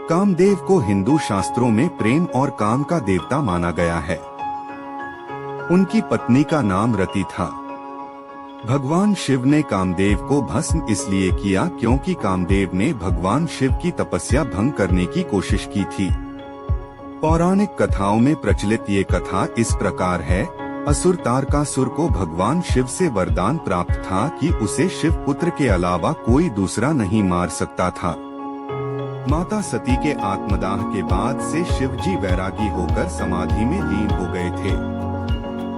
कामदेव को हिंदू शास्त्रों में प्रेम और काम का देवता माना गया है। उनकी पत्नी का नाम रति था। भगवान शिव ने कामदेव को भस्म इसलिए किया क्योंकि कामदेव ने भगवान शिव की तपस्या भंग करने की कोशिश की थी। पौराणिक कथाओं में प्रचलित ये कथा इस प्रकार है। असुर तारकासुर को भगवान शिव से वरदान प्राप्त था कि उसे शिव पुत्र के अलावा कोई दूसरा नहीं मार सकता था। माता सती के आत्मदाह के बाद से शिव जी वैरागी होकर समाधि में लीन हो गए थे।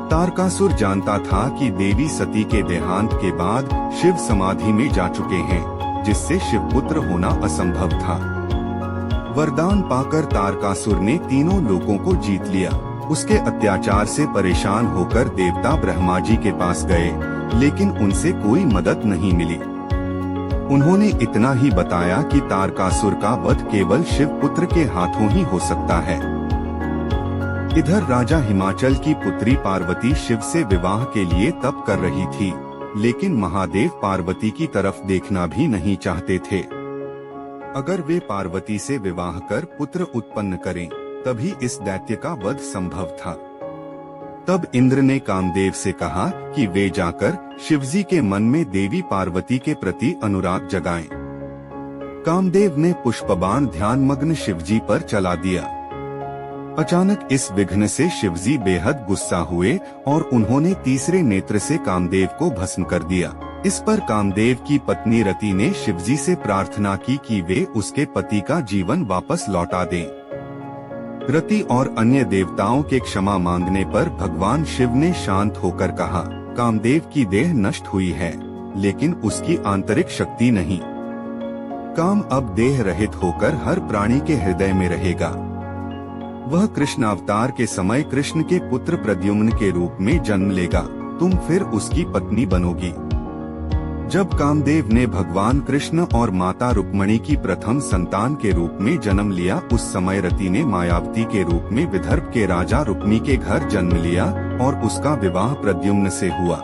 तारकासुर जानता था कि देवी सती के देहांत के बाद शिव समाधि में जा चुके हैं, जिससे शिव पुत्र होना असंभव था। वरदान पाकर तारकासुर ने तीनों लोगों को जीत लिया। उसके अत्याचार से परेशान होकर देवता ब्रह्मा जी के पास गए, लेकिन उनसे कोई मदद नहीं मिली। उन्होंने इतना ही बताया कि तारकासुर का वध केवल शिव पुत्र के हाथों ही हो सकता है। इधर राजा हिमाचल की पुत्री पार्वती शिव से विवाह के लिए तप कर रही थी, लेकिन महादेव पार्वती की तरफ देखना भी नहीं चाहते थे। अगर वे पार्वती से विवाह कर पुत्र उत्पन्न करें, तभी इस दैत्य का वध संभव था। तब इंद्र ने कामदेव से कहा कि वे जाकर शिवजी के मन में देवी पार्वती के प्रति अनुराग जगाएं। कामदेव ने पुष्पबाण ध्यानमग्न शिवजी पर चला दिया। अचानक इस विघ्न से शिवजी बेहद गुस्सा हुए और उन्होंने तीसरे नेत्र से कामदेव को भस्म कर दिया। इस पर कामदेव की पत्नी रति ने शिवजी से प्रार्थना की कि वे उसके पति का जीवन वापस लौटा दें। रति और अन्य देवताओं के क्षमा मांगने पर भगवान शिव ने शांत होकर कहा, कामदेव की देह नष्ट हुई है, लेकिन उसकी आंतरिक शक्ति नहीं। काम अब देह रहित होकर हर प्राणी के हृदय में रहेगा। वह कृष्ण अवतार के समय कृष्ण के पुत्र प्रद्युम्न के रूप में जन्म लेगा। तुम फिर उसकी पत्नी बनोगी। जब कामदेव ने भगवान कृष्ण और माता रुक्मणी की प्रथम संतान के रूप में जन्म लिया, उस समय रति ने मायावती के रूप में विदर्भ के राजा रुक्मी के घर जन्म लिया और उसका विवाह प्रद्युम्न से हुआ।